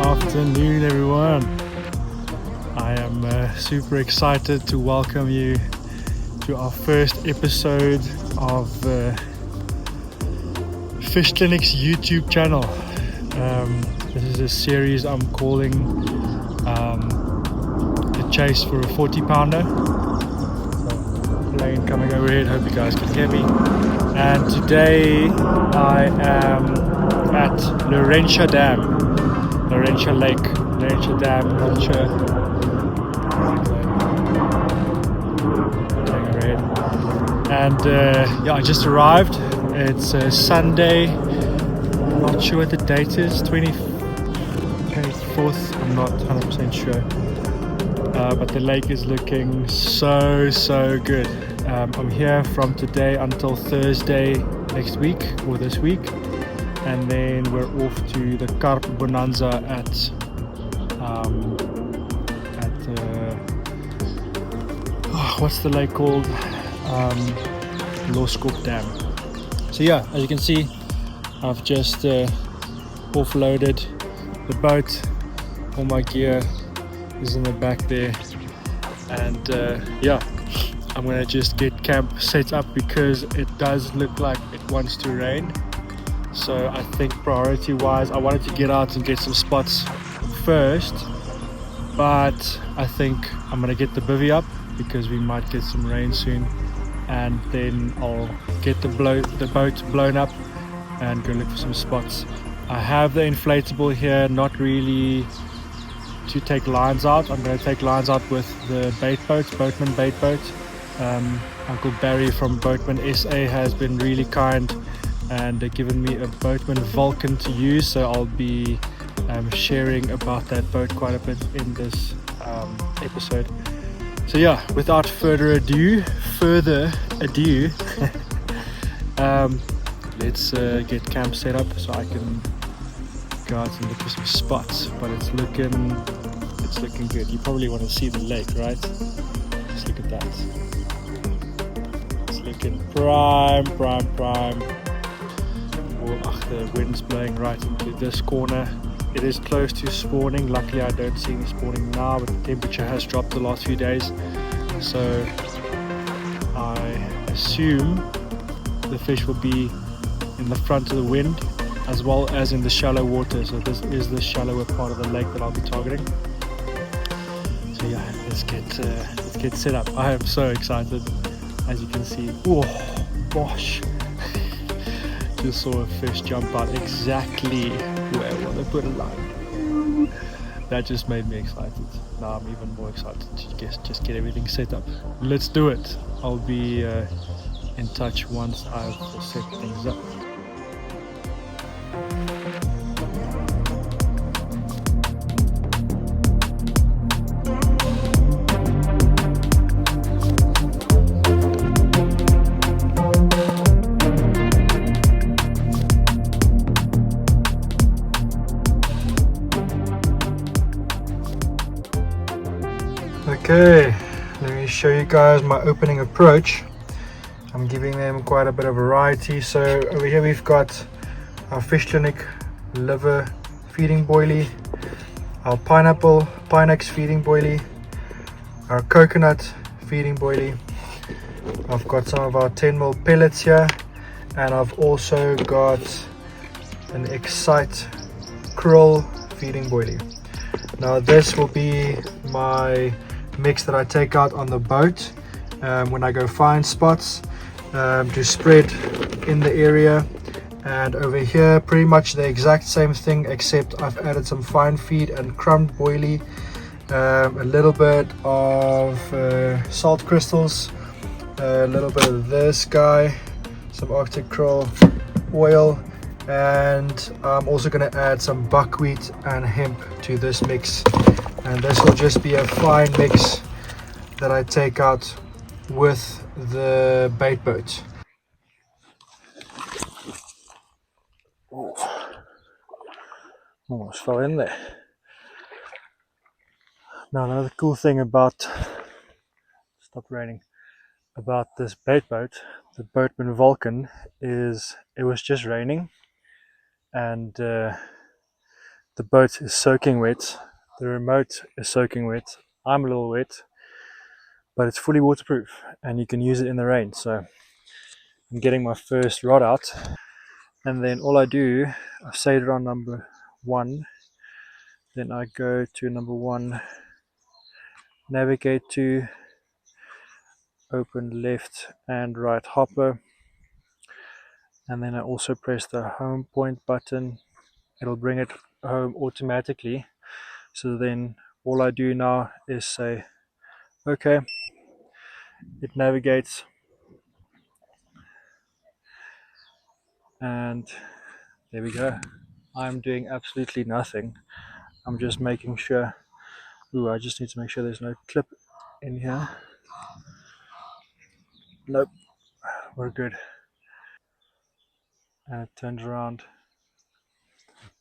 afternoon, everyone. I am super excited to welcome you to our first episode of Fish Clinic's YouTube channel. This is a series I'm calling The Chase for a 40-pounder. So, plane coming overhead, hope you guys can hear me. And today I am at Laurentia Dam, Laurentia Lake, Nentia Dam, not sure. And yeah, I just arrived. It's Sunday, I'm not sure what the date is, 24th, I'm not 100% sure. But the lake is looking so good. I'm here from today until Thursday next week, or this week. And then we're off to the Carp bonanza at what's the lake called? Laurentia Dam. So yeah, as you can see, I've just offloaded the boat. All my gear is in the back there, and yeah, I'm gonna just get camp set up because it does look like it wants to rain. So I think priority wise I wanted to get out and get some spots first, but I think I'm gonna get the bivvy up because we might get some rain soon, and then I'll get the boat blown up and go look for some spots. I have the inflatable here, not really to take lines out. I'm going to take lines out with the bait boat, Boatman bait boat. Uncle Barry from Boatman ZA has been really kind and given me a Boatman Vulcan to use, so I'll be sharing about that boat quite a bit in this episode. So yeah, without further ado, let's get camp set up so I can go out and look for some spots. But it's looking good. You probably want to see the lake, right? Just look at that. It's looking prime. The wind's blowing right into this corner. It is close to spawning. Luckily I don't see any spawning now, but the temperature has dropped the last few days, so I assume the fish will be in the front of the wind as well as in the shallow water. So this is the shallower part of the lake that I'll be targeting. So yeah, let's get set up. I am so excited, as you can see. Oh gosh, just saw a fish jump out exactly where I want to put a line. That just made me excited. Now I'm even more excited to just get everything set up. Let's do it. I'll be in touch once I've set things up. Okay, let me show you guys my opening approach. I'm giving them quite a bit of variety. So over here we've got our Fish Clinic liver feeding boilie, our pineapple Pinex feeding boilie, our coconut feeding boilie. I've got some of our 10mm pellets here, and I've also got an Excite krill feeding boilie. Now this will be my mix that I take out on the boat when I go find spots to spread in the area. And over here pretty much the exact same thing, except I've added some fine feed and crumbed boilie, a little bit of salt crystals, a little bit of this guy, some Arctic krill oil, and I'm also going to add some buckwheat and hemp to this mix. And this will just be a fine mix that I take out with the bait boat. Almost fell in there. Now another cool thing about this bait boat, the Boatman Vulcan, is it was just raining, and The boat is soaking wet, the remote is soaking wet, I'm a little wet, but it's fully waterproof and you can use it in the rain. So I'm getting my first rod out, and then all I do, I've set it on number 1, then I go to number 1, navigate to, open left and right hopper, and then I also press the home point button. It'll bring it home automatically. So then all I do now is say okay, it navigates, and there we go. I'm doing absolutely nothing. I'm just making sure. Ooh, I just need to make sure there's no clip in here. Nope, we're good. And it turns around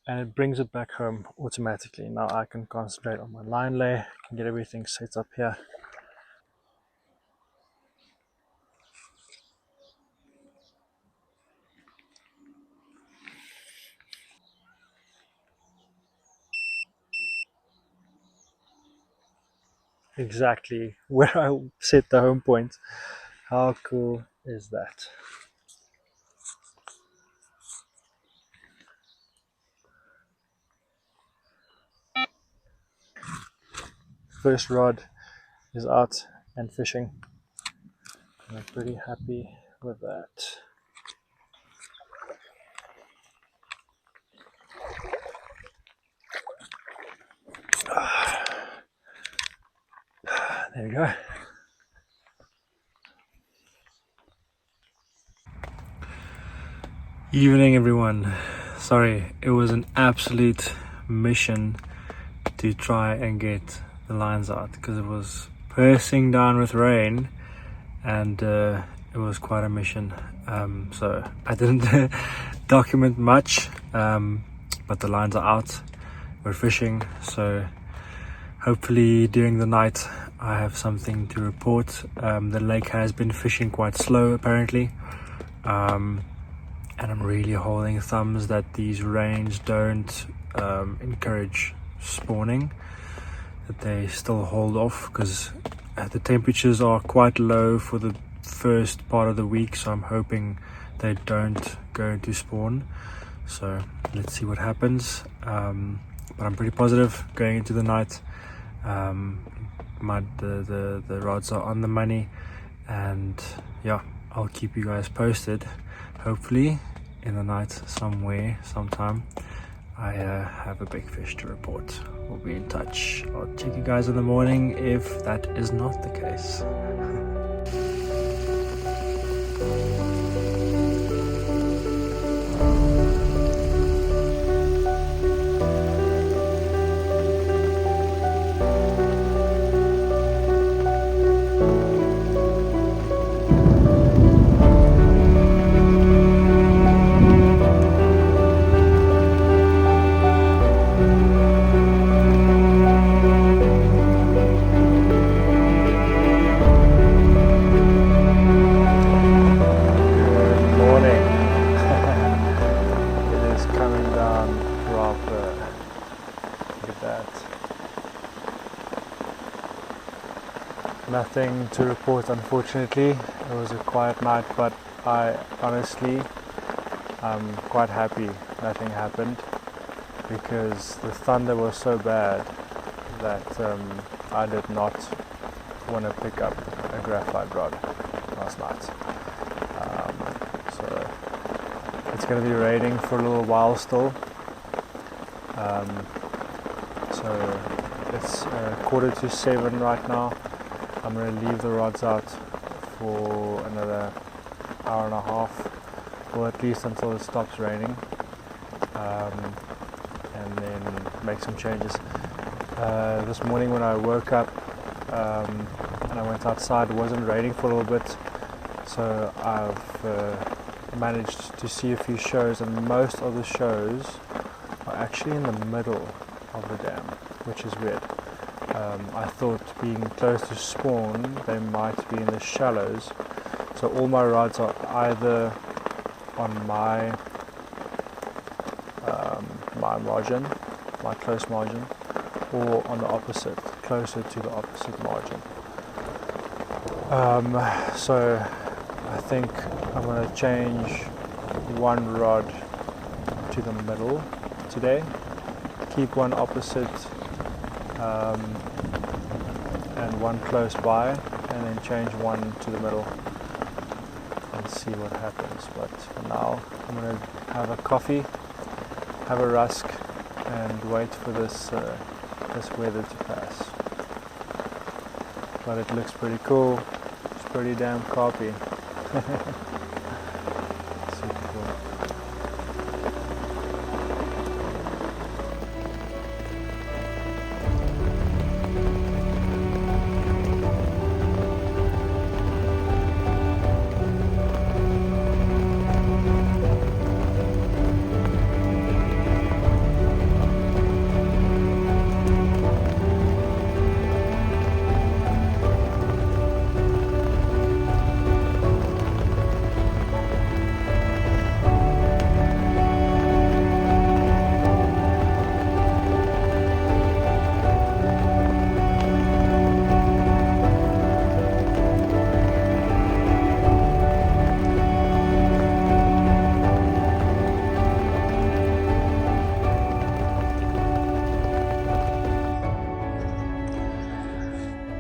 and it brings it back home automatically. Now I can concentrate on my line lay, can get everything set up here. Exactly where I set the home point. How cool is that? First rod is out and fishing. I'm pretty happy with that. There we go. Evening everyone. Sorry, it was an absolute mission to try and get the lines out because it was pressing down with rain, and it was quite a mission. So I didn't document much, but the lines are out. We're fishing, so hopefully during the night I have something to report. The lake has been fishing quite slow apparently, and I'm really holding thumbs that these rains don't encourage spawning, that they still hold off, because the temperatures are quite low for the first part of the week, so I'm hoping they don't go into spawn. So let's see what happens, but I'm pretty positive going into the night. The rods are on the money, and yeah, I'll keep you guys posted. Hopefully in the night somewhere, sometime, I have a big fish to report. We'll be in touch. I'll check you guys in the morning if that is not the case. Nothing to report, unfortunately. It was a quiet night, but I honestly am quite happy nothing happened, because the thunder was so bad that I did not want to pick up a graphite rod last night. So it's going to be raining for a little while still. So it's 6:45 right now. I'm going to leave the rods out for another hour and a half, or at least until it stops raining, and then make some changes. This morning when I woke up and I went outside, it wasn't raining for a little bit, so I've managed to see a few shows, and most of the shows are actually in the middle of the dam, which is weird. I thought being close to spawn they might be in the shallows, so all my rods are either on my margin my close margin, or on the opposite, closer to the opposite margin. So I think I'm going to change one rod to the middle today, keep one opposite and one close by, and then change one to the middle and see what happens. But for now I'm going to have a coffee, have a rusk, and wait for this weather to pass. But it looks pretty cool. It's pretty damn carpy. Super cool.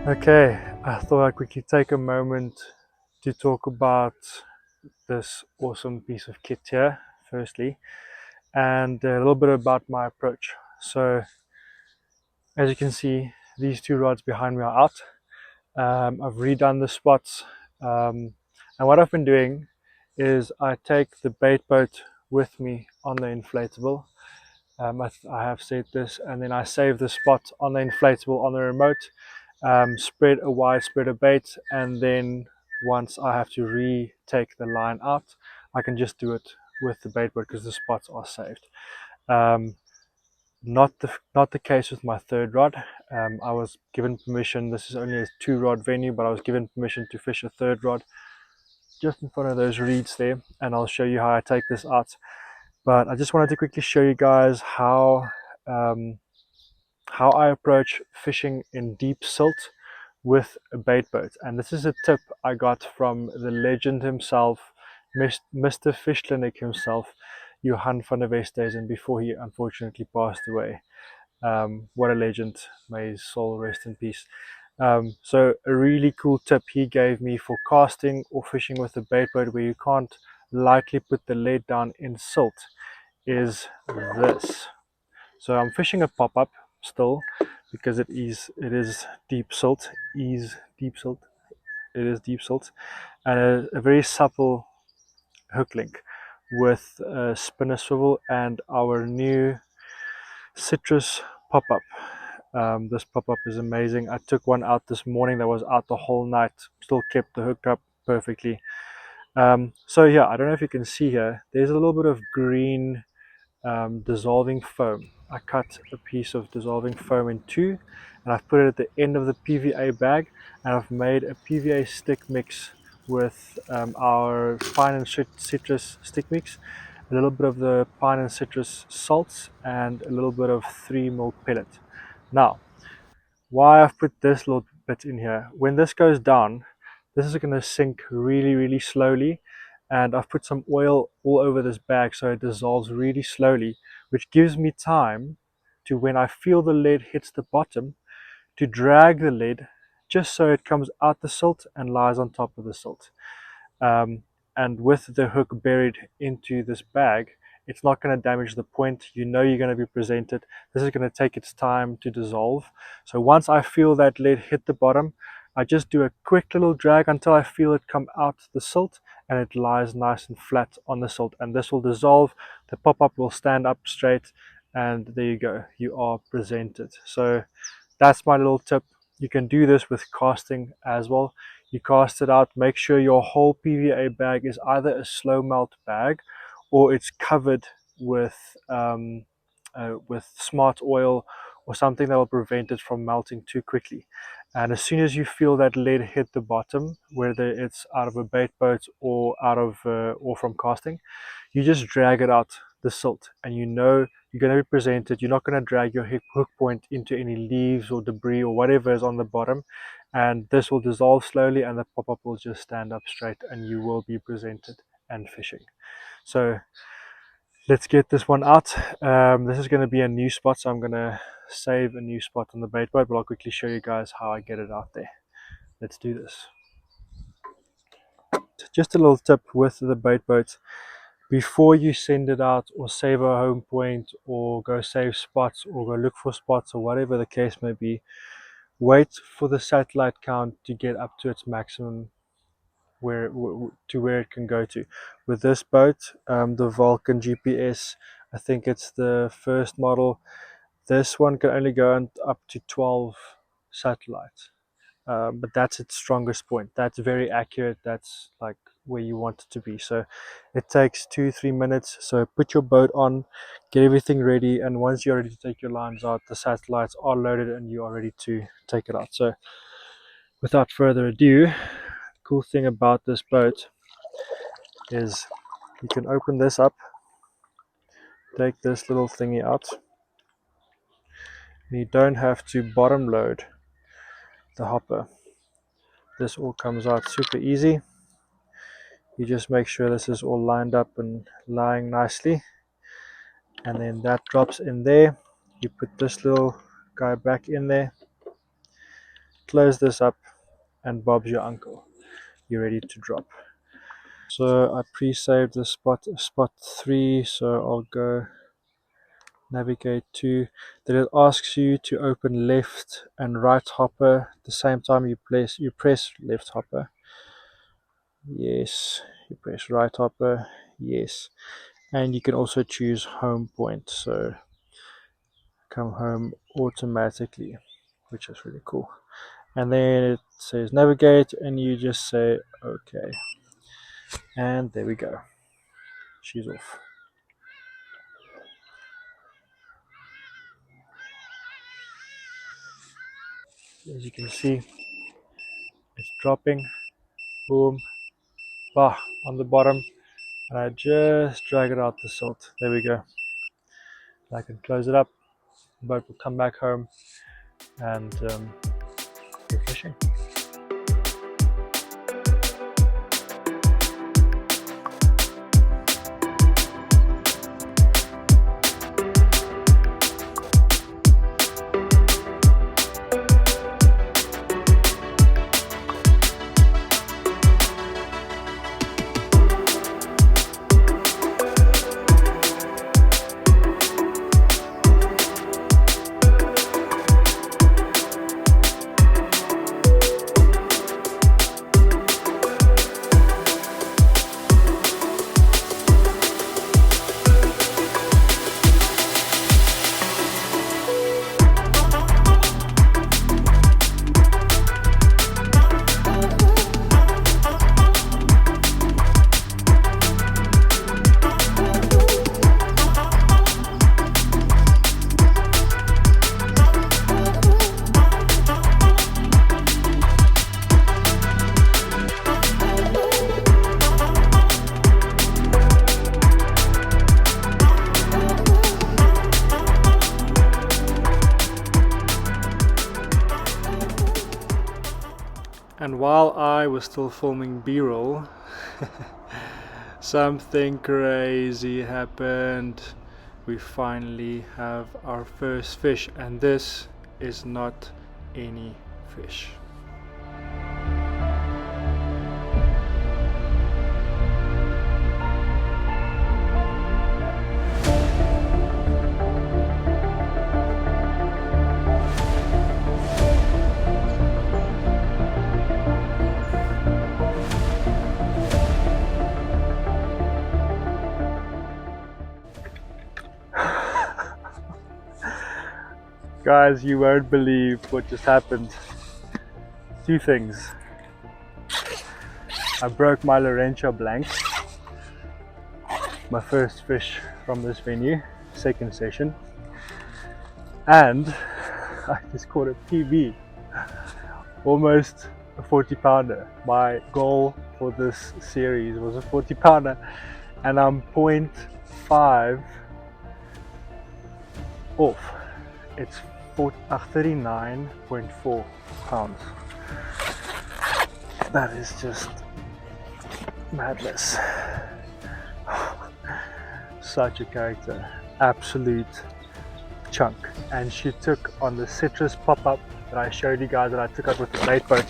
Okay, I thought I'd quickly take a moment to talk about this awesome piece of kit here, firstly, and a little bit about my approach. So, as you can see, these two rods behind me are out. I've redone the spots, and what I've been doing is I take the bait boat with me on the inflatable. I have said this, and then I save the spot on the inflatable on the remote, spread a wide spread of bait, and then once I have to retake the line out, I can just do it with the bait boat because the spots are saved. Not the case with my third rod. I was given permission. This is only a 2-rod venue, but I was given permission to fish a third rod just in front of those reeds there, and I'll show you how I take this out. But I just wanted to quickly show you guys how I approach fishing in deep silt with a bait boat. And this is a tip I got from the legend himself, Mr. Fish Clinic himself, Juan Versfeld, and before he unfortunately passed away. What a legend, may his soul rest in peace. So a really cool tip he gave me for casting or fishing with a bait boat where you can't lightly put the lead down in silt is this. So I'm fishing a pop-up still because it is deep silt, it is deep silt, and a very supple hook link with a spinner swivel and our new citrus pop-up. This pop-up is amazing. I took one out this morning that was out the whole night, still kept the hook up perfectly. So yeah, I don't know if you can see here, there's a little bit of green dissolving foam. I cut a piece of dissolving foam in two, and I've put it at the end of the PVA bag, and I've made a PVA stick mix with our pine and citrus stick mix, a little bit of the pine and citrus salts, and a little bit of 3 mil pellet. Now, why I've put this little bit in here, when this goes down, this is going to sink really slowly, and I've put some oil all over this bag so it dissolves really slowly, which gives me time to, when I feel the lead hits the bottom, to drag the lead just so it comes out the silt and lies on top of the silt. And with the hook buried into this bag, it's not going to damage the point. You know you're going to be presented. This is going to take its time to dissolve. So once I feel that lead hit the bottom, I just do a quick little drag until I feel it come out the silt, and it lies nice and flat on the silt, and this will dissolve. The pop-up will stand up straight, and there you go, you are presented. So that's my little tip. You can do this with casting as well. You cast it out, make sure your whole PVA bag is either a slow melt bag or it's covered with smart oil or something that will prevent it from melting too quickly. And as soon as you feel that lead hit the bottom, whether it's out of a bait boat or out of or from casting, you just drag it out the silt, and you know you're going to be presented. You're not going to drag your hook point into any leaves or debris or whatever is on the bottom, and this will dissolve slowly and the pop-up will just stand up straight and you will be presented and fishing. So let's get this one out. This is going to be a new spot, so I'm going to save a new spot on the bait boat, but I'll quickly show you guys how I get it out there. Let's do this. Just a little tip with the bait boat: before you send it out or save a home point or go save spots or go look for spots or whatever the case may be, wait for the satellite count to get up to its maximum where it can go to. With this boat, the Vulcan GPS, I think it's the first model, this one can only go up to 12 satellites. But that's its strongest point. That's very accurate. That's like where you want it to be. So it takes 2-3 minutes. So put your boat on, get everything ready, and once you're ready to take your lines out, the satellites are loaded and you are ready to take it out. So without further ado, the cool thing about this boat is you can open this up, take this little thingy out, and you don't have to bottom load the hopper. This all comes out super easy. You just make sure this is all lined up and lying nicely, and then that drops in there. You put this little guy back in there, close this up, and Bob's your uncle. You're ready to drop. So I pre-saved the spot 3, so I'll go navigate to. Then it asks you to open left and right hopper at the same time. You press left hopper, yes. You press right hopper, yes. And you can also choose home point, so come home automatically, which is really cool. And then it says navigate, and you just say okay, and there we go, she's off. As you can see, it's dropping, boom, bah, on the bottom, and I just drag it out the silt. There we go. I can close it up, the boat will come back home, and go fishing. And while I was still filming B-roll, something crazy happened. We finally have our first fish, and this is not any fish. Guys, you won't believe what just happened. 2 things. I broke my Laurentia blank, my first fish from this venue, second session, and I just caught a PB, almost a 40 pounder. My goal for this series was a 40 pounder, and I'm 0.5 off. It's 39.4 pounds. That is just madness. Such a character, absolute chunk. And she took on the citrus pop-up that I showed you guys that I took up with the bait boat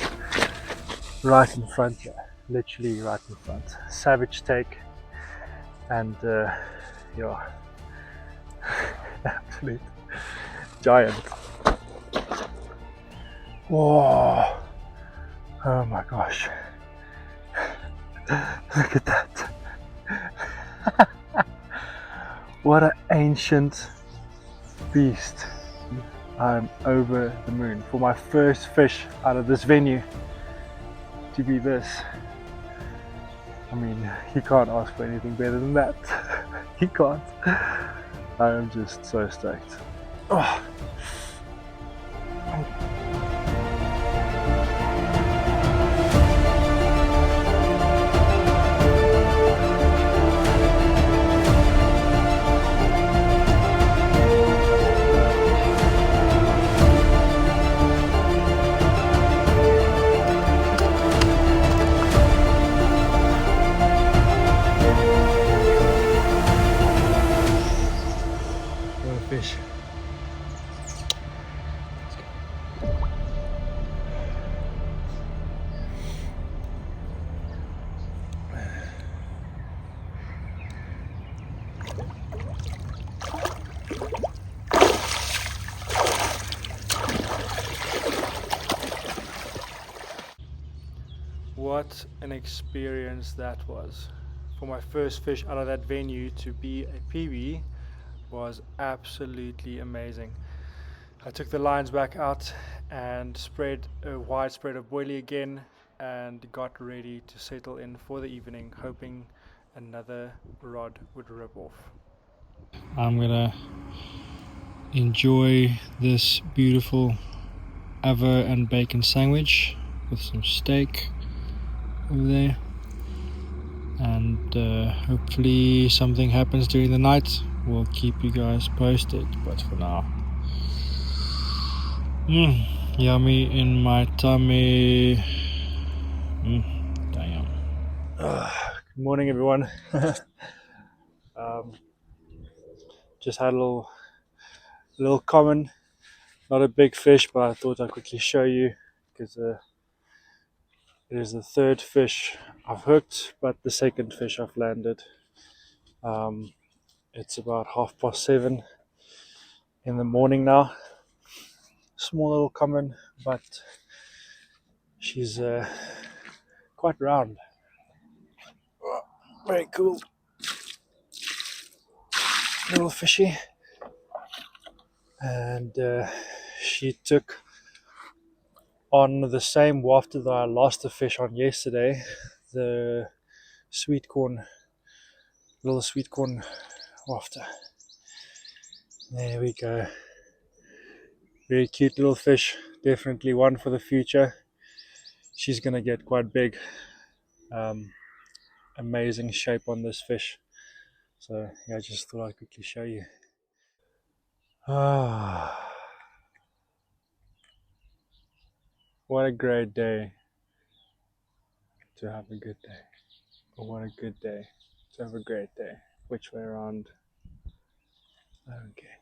right in front here, literally right in front. Savage take, and yeah, absolute giant. Whoa, oh my gosh, look at that. What an ancient beast. I'm over the moon for my first fish out of this venue to be this. I mean, you can't ask for anything better than that. You can't. I am just so stoked. Oh. What a fish. What an experience that was. For my first fish out of that venue to be a PB was absolutely amazing. I took the lines back out and spread a wide spread of boilie again and got ready to settle in for the evening, hoping another rod would rip off. I'm gonna enjoy this beautiful avo and bacon sandwich with some steak over there, and hopefully something happens during the night. We'll keep you guys posted, but for now, yummy in my tummy. Damn. Good morning, everyone. Just had a little common, not a big fish, but I thought I'd quickly show you because it is the third fish I've hooked, but the second fish I've landed. It's about 7:30 in the morning now. Small little common, but she's quite round. Very cool little fishy, and she took on the same wafter that I lost the fish on yesterday, the little sweet corn wafter. There we go. Very cute little fish, definitely one for the future. She's gonna get quite big. Amazing shape on this fish. So yeah, I just thought I'd quickly show you. What a great day to have a good day. Or what a good day to have a great day. Which way around? Okay.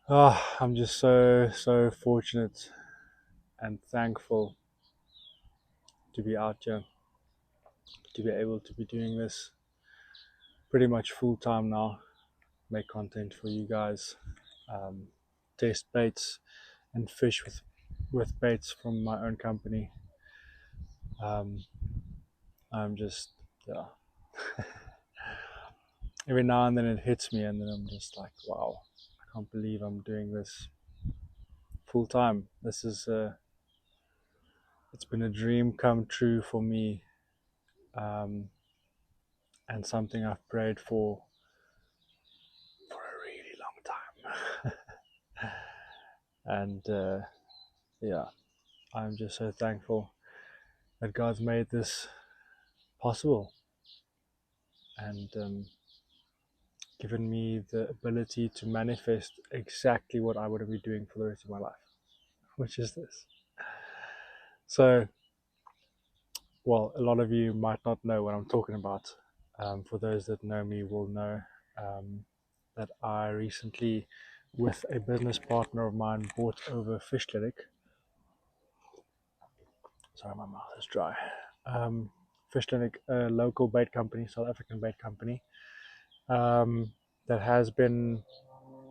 I'm just so fortunate and thankful to be out here, to be able to be doing this pretty much full time now, make content for you guys, test baits and fish with baits from my own company. I'm just, yeah. Every now and then it hits me, and then I'm just like, wow, I can't believe I'm doing this full time. This is it's been a dream come true for me, and something I've prayed for a really long time. And yeah, I'm just so thankful that God's made this possible, and given me the ability to manifest exactly what I want to be doing for the rest of my life, which is this. So, well, a lot of you might not know what I'm talking about. For those that know me will know that I recently, with a business partner of mine, bought over a fish clinic. Sorry, my mouth is dry. Fish clinic, a local bait company, South African bait company, um, that has been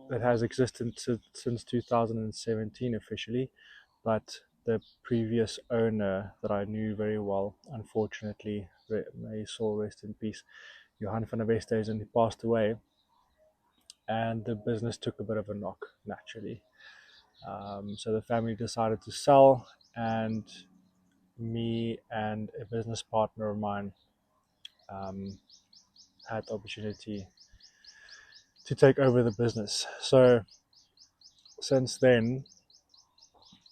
that has existed since 2017 officially, but the previous owner that I knew very well, unfortunately, may his soul rest in peace, Juan Versfeld AKA, he passed away, and the business took a bit of a knock naturally. So the family decided to sell, and me and a business partner of mine um, had the opportunity to take over the business. So since then,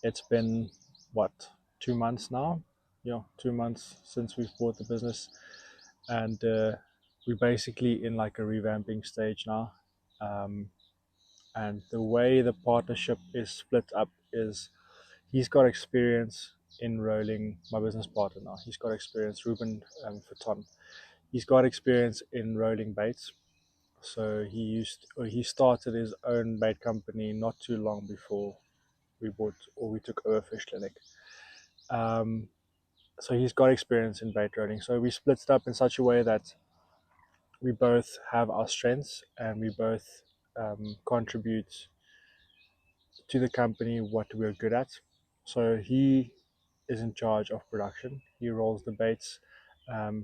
it's been what, 2 months now? Yeah, 2 months since we've bought the business, and we're basically in like a revamping stage now. Um, and the way the partnership is split up is he's got experience in rolling, my business partner now. He's got experience, Ruben Faton. He's got experience in rolling baits. So he started his own bait company not too long before we took over Fish Clinic. So he's got experience in bait rolling. So we split it up in such a way that we both have our strengths and we both contribute to the company what we're good at. So he is in charge of production. He rolls the baits.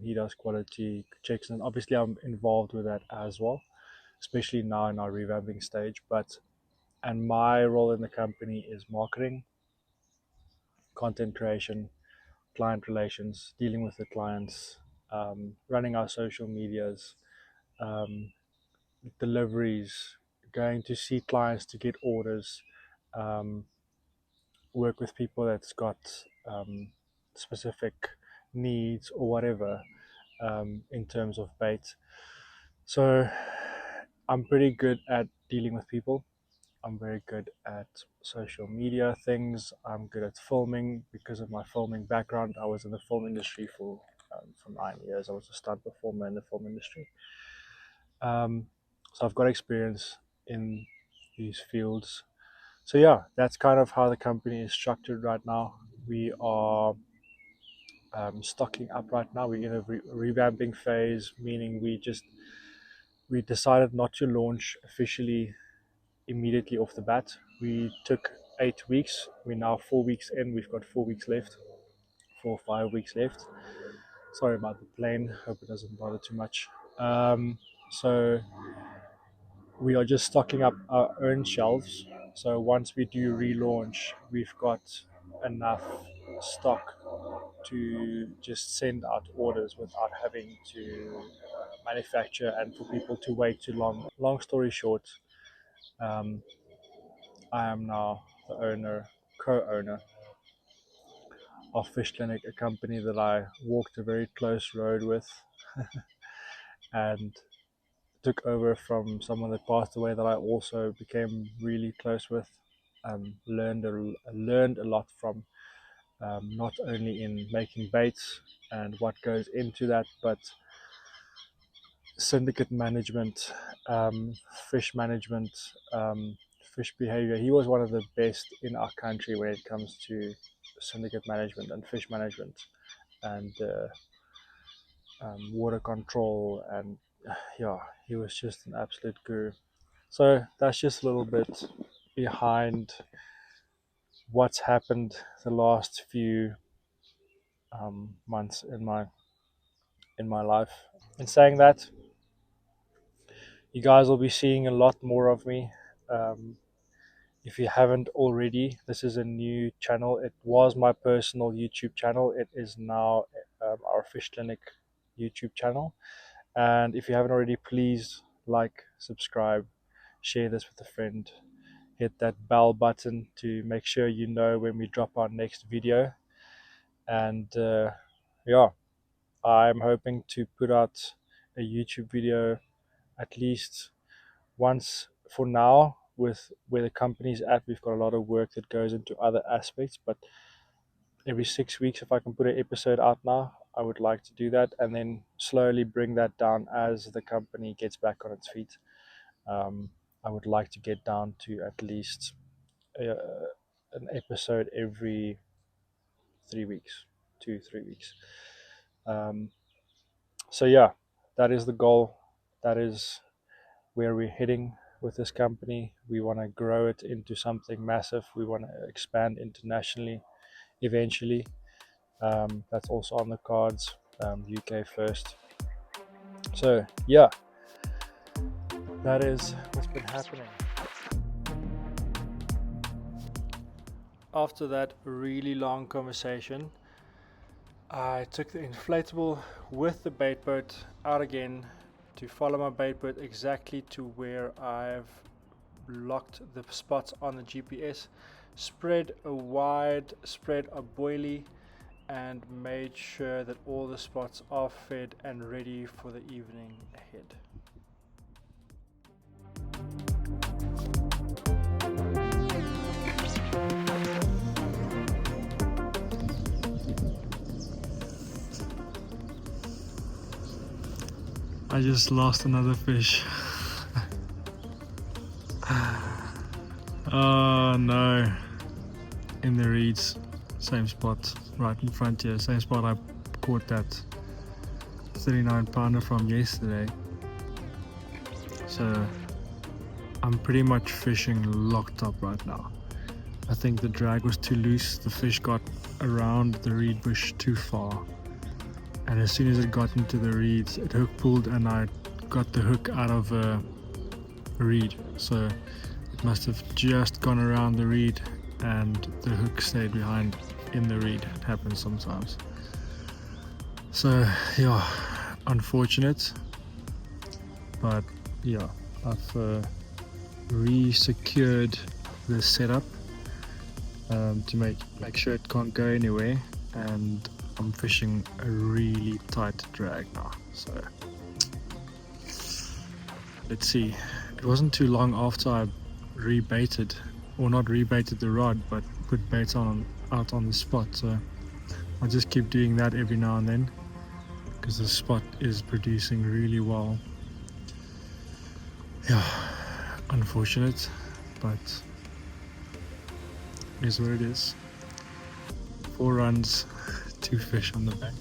He does quality checks, and obviously I'm involved with that as well, especially now in our revamping stage. And my role in the company is marketing, content creation, client relations, dealing with the clients, running our social medias, um, deliveries, going to see clients to get orders, um, work with people that's got specific needs or whatever in terms of bait. So I'm pretty good at dealing with people. I'm very good at social media things. I'm good at filming because of my filming background. I was in the film industry for 9 years. I was a stunt performer in the film industry. So I've got experience in these fields. So yeah, that's kind of how the company is structured right now. We are stocking up right now. We're in a revamping phase, meaning we decided not to launch officially immediately off the bat. We took 8 weeks. We're now 4 weeks in. We've got 4 weeks left, 4 or 5 weeks left. Sorry about the plane. Hope it doesn't bother too much. So we are just stocking up our own shelves. So once we do relaunch, we've got enough stock to just send out orders without having to manufacture and for people to wait too long. Long story short, um, I am now the co-owner of Fish Clinic, a company that I walked a very close road with and took over from someone that passed away that I also became really close with. Learned a lot from, not only in making baits and what goes into that, but syndicate management, fish management, fish behavior. He was one of the best in our country when it comes to syndicate management and fish management and water control. And yeah, he was just an absolute guru. So that's just a little bit behind what's happened the last few months in my life. In saying that, you guys will be seeing a lot more of me. Um, if you haven't already, this is a new channel. It was my personal YouTube channel. It is now our Fish Clinic YouTube channel. And if you haven't already, please like, subscribe, share this with a friend. Hit that bell button to make sure you know when we drop our next video. And yeah, I'm hoping to put out a YouTube video at least once, for now, with where the company's at, we've got a lot of work that goes into other aspects, but every 6 weeks, if I can put an episode out now, I would like to do that, and then slowly bring that down as the company gets back on its feet. I would like to get down to at least an episode every 3 weeks, 2, 3 weeks. So yeah, that is the goal. That is where we're heading with this company. We want to grow it into something massive. We want to expand internationally eventually. That's also on the cards. UK first. So yeah, that is what's been happening. After that really long conversation, I took the inflatable with the bait boat out again to follow my bait boat exactly to where I've locked the spots on the GPS, spread a wide spread of boilie, and made sure that all the spots are fed and ready for the evening ahead. I just lost another fish. Oh no. In the reeds, same spot, right in front here, same spot I caught that 39 pounder from yesterday. So I'm pretty much fishing locked up right now. I think the drag was too loose, the fish got around the reed bush too far. And as soon as it got into the reeds, it hook pulled and I got the hook out of a reed. So it must have just gone around the reed and the hook stayed behind in the reed. It happens sometimes. So yeah, unfortunate. But yeah, I've re-secured the setup to make sure it can't go anywhere, and I'm fishing a really tight drag now. So let's see. It wasn't too long after I rebaited, or not rebaited the rod, but put bait out on the spot. So I'll just keep doing that every now and then because the spot is producing really well. Yeah, unfortunate, but it is what it is. 4 runs, 2 fish on the bank.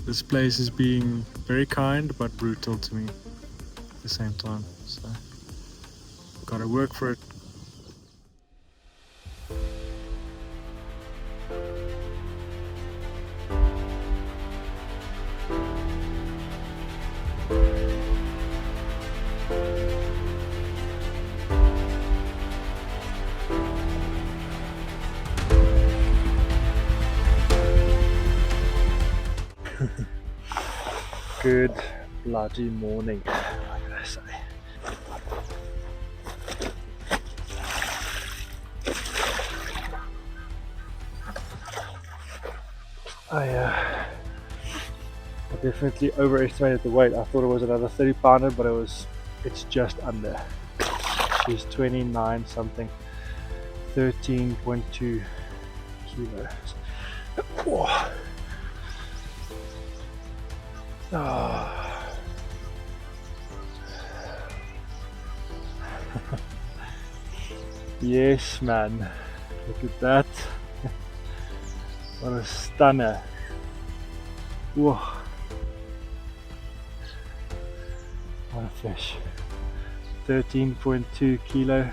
This place is being very kind but brutal to me at the same time, so gotta work for it. Good bloody morning, what can I say? I definitely overestimated the weight. I thought it was another 30 pounder, but it's just under. She's 29 something, 13.2 kilos. Oh. Oh. Yes, man. Look at that. What a stunner. Whoa. What a fish. 13.2 kilo.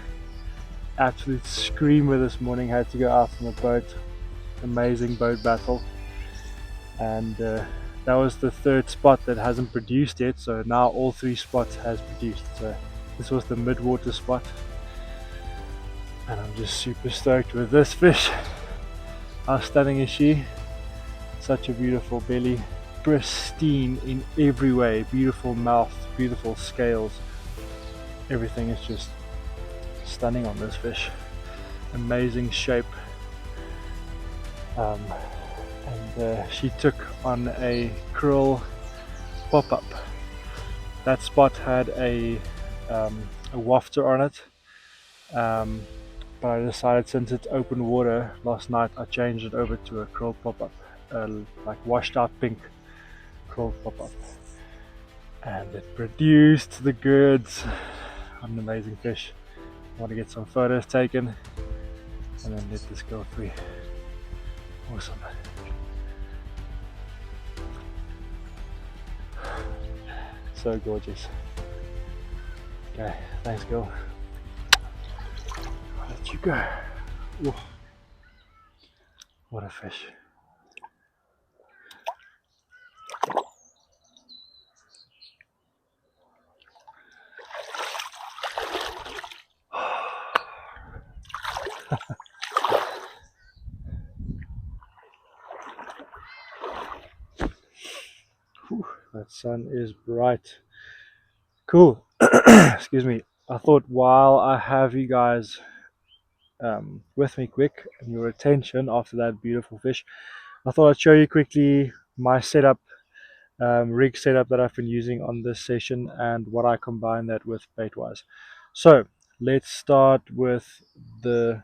Absolute screamer this morning. Had to go out on the boat. Amazing boat battle. And that was the 3rd spot that hasn't produced yet, so now all 3 spots has produced. So this was the Midwater spot, and I'm just super stoked with this fish. How stunning is she? Such a beautiful belly, pristine in every way, beautiful mouth, beautiful scales. Everything is just stunning on this fish. Amazing shape. And she took on a krill pop-up. That spot had a a wafter on it. But I decided, since it's open water, last night I changed it over to a krill pop-up, like washed out pink krill pop-up, and it produced the goods. An amazing fish. I want to get some photos taken and then let this go free. Awesome. So gorgeous. Okay, thanks girl. I'll let you go. Whoa. What a fish. Whew, that sun is bright. Cool. Excuse me. I thought, while I have you guys with me quick and your attention after that beautiful fish, I thought I'd show you quickly my setup, rig setup that I've been using on this session and what I combine that with bait wise. So let's start with the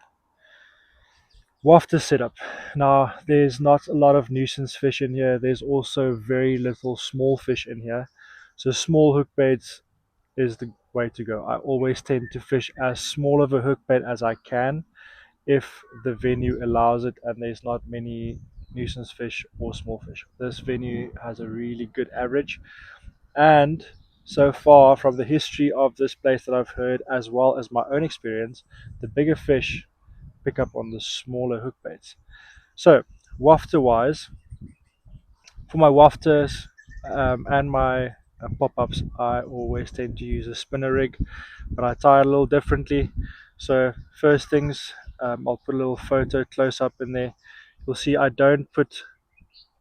wafter setup. Now, there's not a lot of nuisance fish in here. There's also very little small fish in here. So small hook baits is the way to go. I always tend to fish as small of a hook bait as I can if the venue allows it and there's not many nuisance fish or small fish. This venue has a really good average, and so far from the history of this place that I've heard, as well as my own experience, the bigger fish pick up on the smaller hook baits. So wafter wise, for my wafters and my pop-ups, I always tend to use a spinner rig, but I tie it a little differently. So first things, I'll put a little photo close up in there. You'll see I don't put,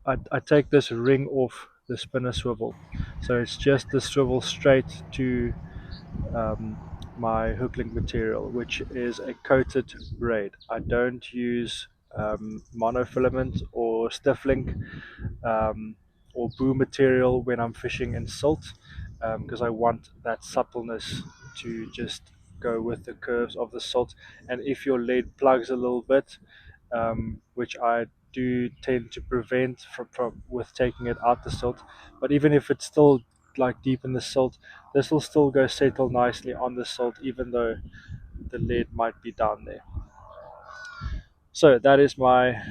I take this ring off the spinner swivel, so it's just the swivel straight to um, my hook link material, which is a coated braid. I don't use monofilament or stiff link or boo material when I'm fishing in silt, because I want that suppleness to just go with the curves of the silt. And if your lead plugs a little bit, which I do tend to prevent from with taking it out the silt, but even if it's still like deep in the silt, this will still go settle nicely on the silt even though the lead might be down there. So that is my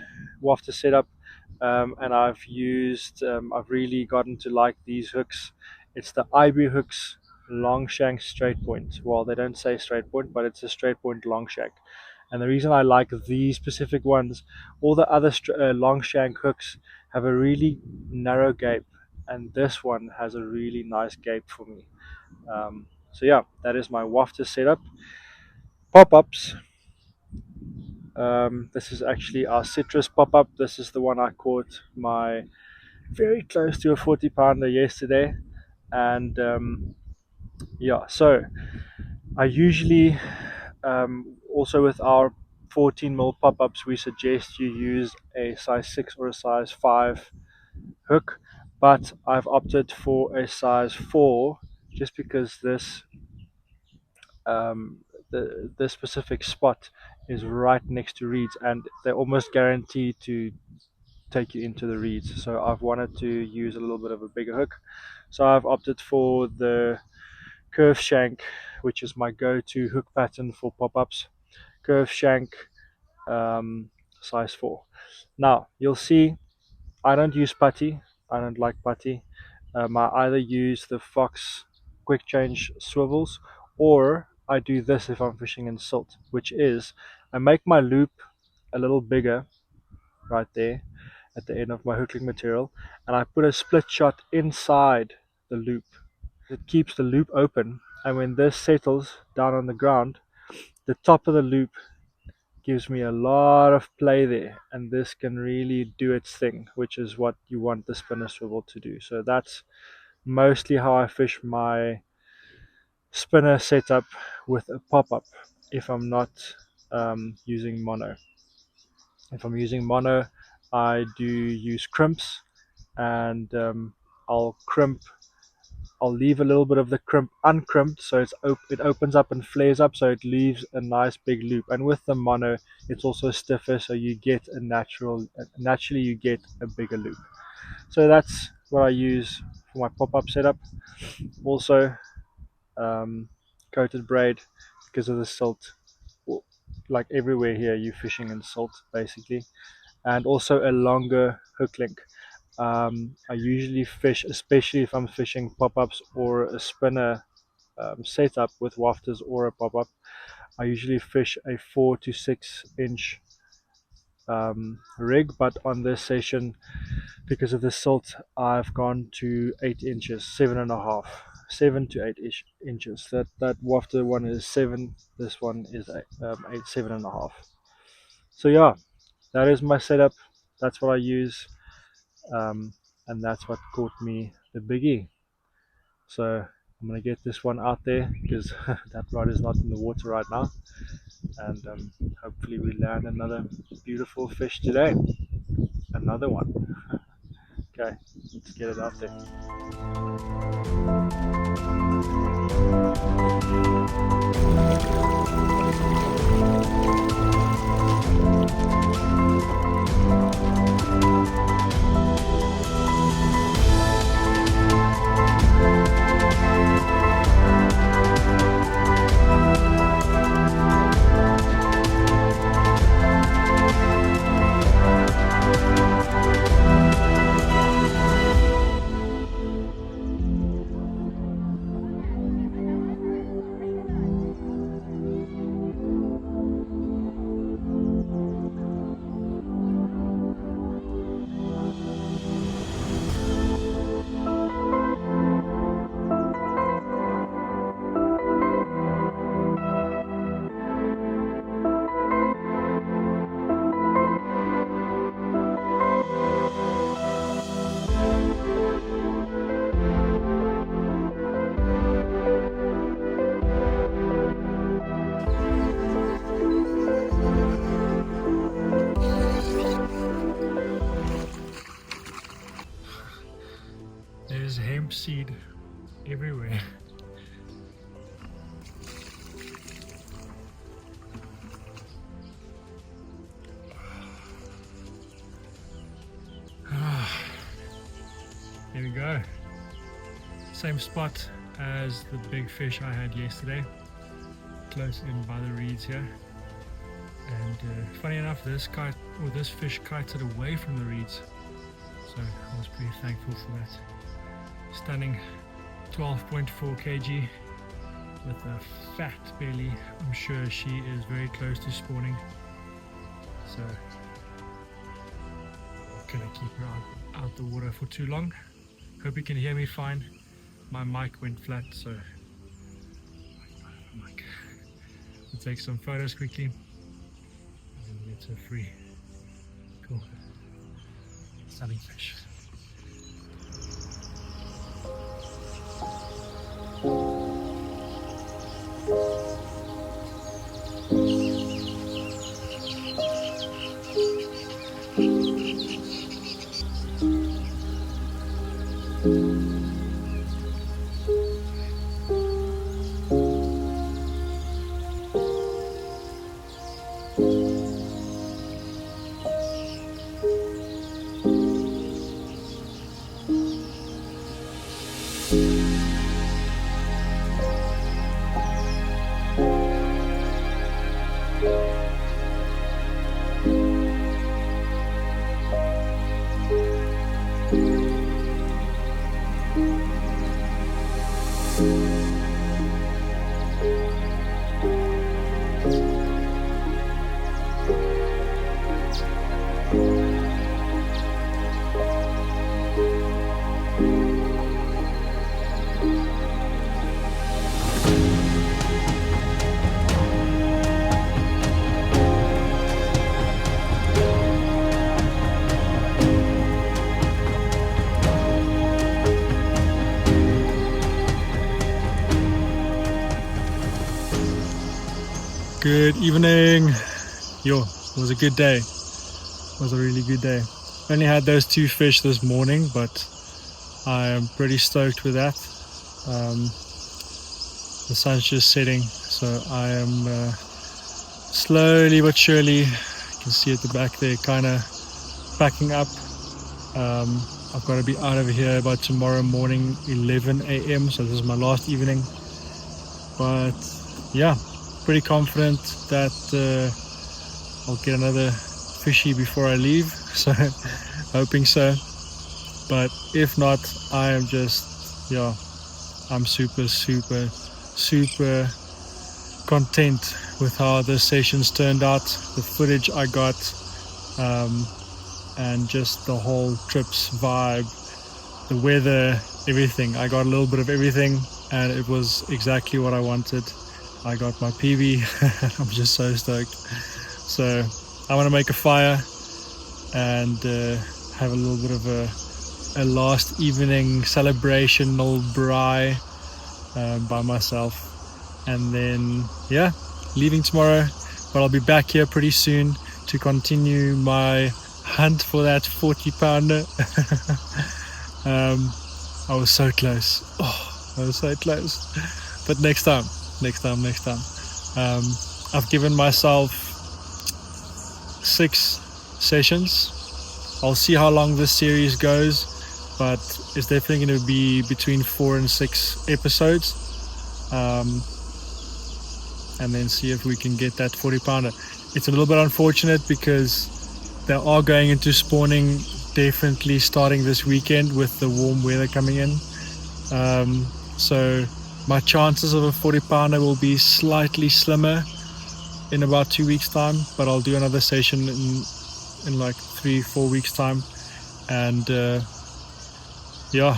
wafter setup, and I've really gotten to like these hooks. It's the IB hooks long shank straight point. Well, they don't say straight point, but it's a straight point long shank. And the reason I like these specific ones, all the other long shank hooks have a really narrow gape, and this one has a really nice gape for me. So yeah, that is my wafter setup. Pop-ups. This is actually our citrus pop-up. This is the one I caught my very close to a 40 pounder yesterday. And yeah, so I usually, also with our 14 mil pop-ups, we suggest you use a size 6 or a size 5 hook, but I've opted for a size 4 just because um, this specific spot is right next to reeds and they're almost guaranteed to take you into the reeds. So I've wanted to use a little bit of a bigger hook. So I've opted for the curve shank, which is my go-to hook pattern for pop-ups. Curve shank, size 4. Now you'll see I don't use putty. I don't like putty. I either use the Fox quick change swivels, or I do this if I'm fishing in silt, which is I make my loop a little bigger right there at the end of my hook link material, and I put a split shot inside the loop. It keeps the loop open, and when this settles down on the ground, the top of the loop gives me a lot of play there, and this can really do its thing, which is what you want the spinner swivel to do. So that's mostly how I fish my spinner setup with a pop-up if I'm not using mono. If I'm using mono, I do use crimps, and I'll crimp I'll leave a little bit of the crimp uncrimped, so it opens up and flares up, so it leaves a nice big loop. And with the mono, it's also stiffer, so you get naturally you get a bigger loop. So that's what I use for my pop-up setup. Also, coated braid because of the silt. Like everywhere here, you're fishing in silt basically, and also a longer hook link. I usually fish, especially if I'm fishing pop-ups or a spinner setup with wafters or a pop-up, I usually fish a 4 to 6 inch rig, but on this session, because of the silt, I've gone to 8 inches, 7.5, 7 to 8 inches. That wafter one is 7, this one is 8, 7.5. So yeah, that is my setup. That's what I use, and that's what caught me the biggie. So I'm gonna get this one out there because that rod is not in the water right now, and hopefully we land another beautiful fish today. Another one. Okay, let's get it out there. There's hemp seed everywhere. Here we go. Same spot as the big fish I had yesterday, close in by the reeds here. And funny enough, this fish kited away from the reeds, so I was pretty thankful for that. Stunning 12.4 kg with a fat belly. I'm sure she is very close to spawning, so I'm gonna keep her out the water for too long. Hope you can hear me fine. My mic went flat, so we'll take some photos quickly and get her free. Cool. Stunning fish. Good evening. Yo, it was a good day. It was a really good day. Only had those 2 fish this morning, but I am pretty stoked with that. The sun's just setting, so I am slowly but surely, you can see at the back there, kind of packing up. I've got to be out of here by tomorrow morning 11 a.m. so this is my last evening, but yeah, pretty confident that I'll get another fishy before I leave, so hoping so. But if not, I am just, yeah, I'm super content with how the sessions turned out, the footage I got, and just the whole trip's vibe, the weather, everything. I got a little bit of everything, and it was exactly what I wanted. I got my PB. I'm just so stoked. So I want to make a fire and have a little bit of a last evening celebrational braai by myself, and then yeah, leaving tomorrow, but I'll be back here pretty soon to continue my hunt for that 40-pounder. I was so close. I was so close, but next time. I've given myself 6 sessions. I'll see how long this series goes, but it's definitely going to be between 4 and 6 episodes, and then see if we can get that 40-pounder. It's a little bit unfortunate because they are going into spawning definitely starting this weekend with the warm weather coming in, so my chances of a 40-pounder will be slightly slimmer in about 2 weeks time, but I'll do another session in like 3-4 weeks time, and yeah,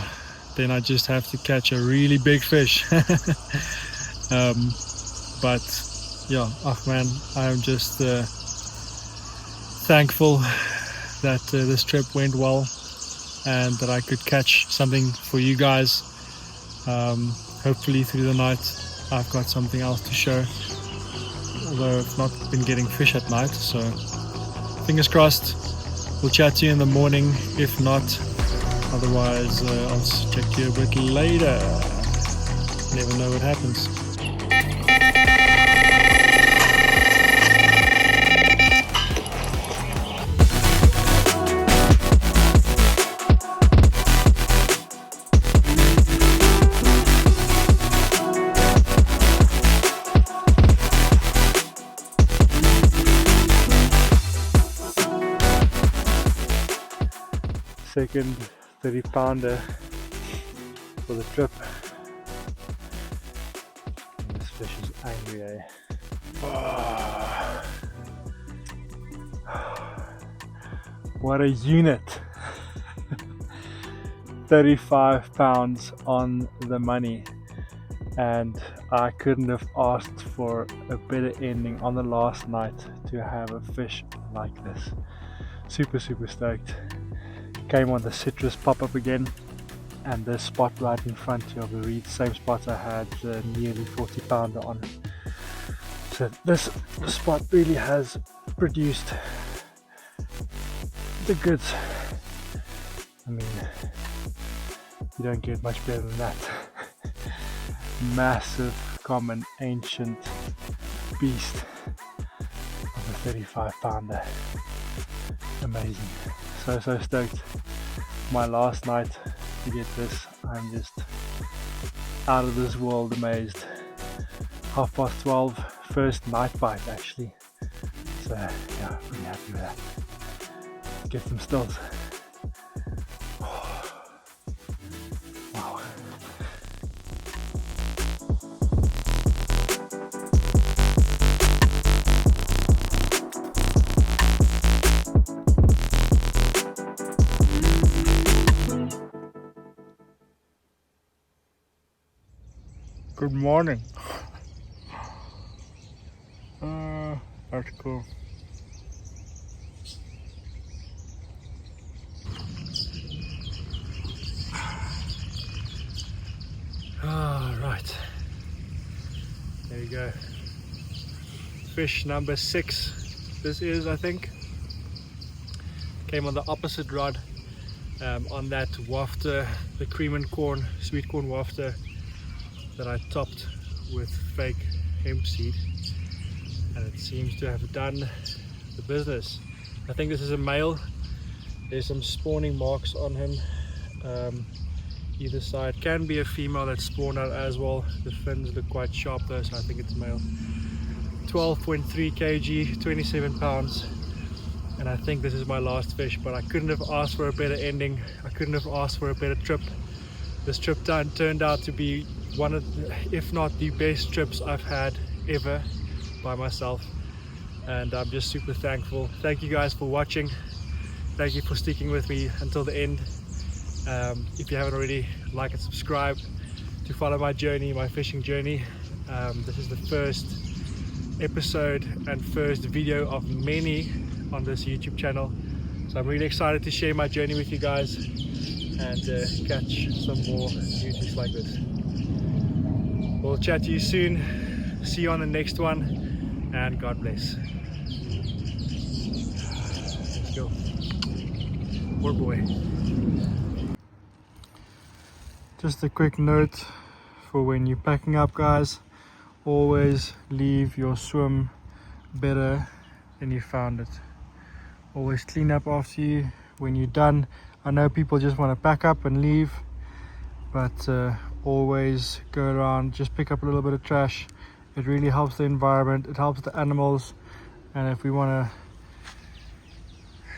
then I just have to catch a really big fish. But yeah, oh man, I'm just thankful that this trip went well and that I could catch something for you guys. Hopefully through the night I've got something else to show, although I've not been getting fish at night, so fingers crossed. We'll chat to you in the morning. If not, otherwise I'll check you a bit later. Never know what happens. Second 30-pounder for the trip. And this fish is angry, eh? Oh. What a unit! 35 pounds on the money, and I couldn't have asked for a better ending on the last night to have a fish like this. Super stoked. Came on the citrus pop-up again, and this spot right in front here of the reed, same spot I had nearly 40-pounder on. So this spot really has produced the goods. I mean, you don't get much better than that. Massive, common, ancient beast of a 35-pounder. Amazing. So stoked. My last night to get this, I'm just out of this world amazed. 12:30, first night bite actually. So yeah, pretty happy with that. Let's get some stills. Wow. Good morning. That's cool. Right. There you go. Fish number 6. This is, I think. Came on the opposite rod, on that wafter, the cream and corn, sweet corn wafter. that I topped with fake hemp seed, and it seems to have done the business. I think this is a male. There's some spawning marks on him either side. Can be a female that spawned out as well. The fins look quite sharp though, so I think it's a male. 12.3 kg, 27 pounds, and I think this is my last fish, but I couldn't have asked for a better ending. I couldn't have asked for a better trip. This trip turned out to be one of the, if not the best trips I've had ever by myself, and I'm just super thankful. Thank you guys for watching. Thank you for sticking with me until the end. If you haven't already, like and subscribe to follow my journey, my fishing journey. This is the first episode and first video of many on this YouTube channel, so I'm really excited to share my journey with you guys and catch some more beauties like this. We'll chat to you soon. See you on the next one, and God bless. Let's go. Poor boy. Just a quick note for when you're packing up, guys. Always leave your swim better than you found it. Always clean up after you when you're done. I know people just want to pack up and leave, but always go around, just pick up a little bit of trash. It really helps the environment, it helps the animals, and if we want to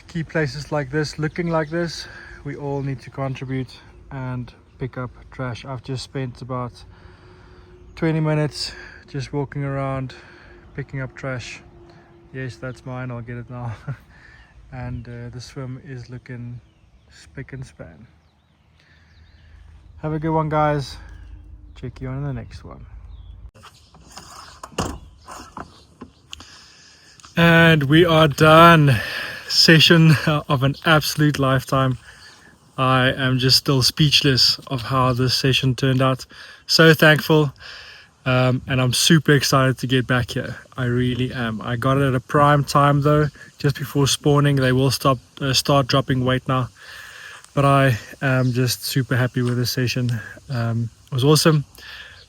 keep places like this looking like this, we all need to contribute and pick up trash. I've just spent about 20 minutes just walking around picking up trash. Yes, that's mine, I'll get it now. And the swim is looking spick and span. Have a good one, guys. Check you on in the next one. And we are done. Session of an absolute lifetime. I am just still speechless of how this session turned out. So thankful, and I'm super excited to get back here. I really am. I got it at a prime time though, just before spawning. They will start dropping weight now, but I am just super happy with this session. It was awesome,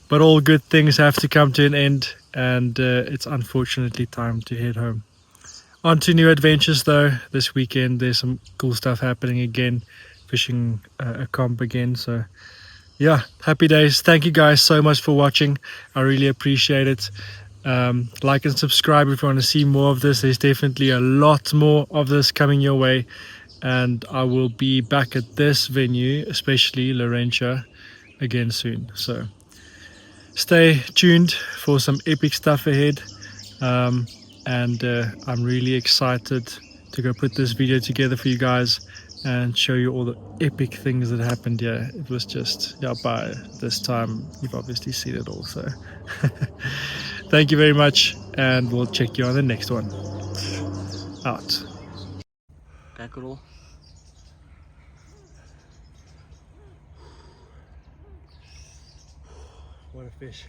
but all good things have to come to an end, and it's unfortunately time to head home. On to new adventures though. This weekend there's some cool stuff happening again. Fishing a comp again, so yeah, happy days. Thank you guys so much for watching. I really appreciate it. Like and subscribe if you want to see more of this. There's definitely a lot more of this coming your way, and I will be back at this venue, especially Laurentia, again soon. So stay tuned for some epic stuff ahead, and I'm really excited to go put this video together for you guys and show you all the epic things that happened here. It was just, yeah, by this time you've obviously seen it all, so thank you very much, and we'll check you on the next one. Out. Mackerel. What a fish.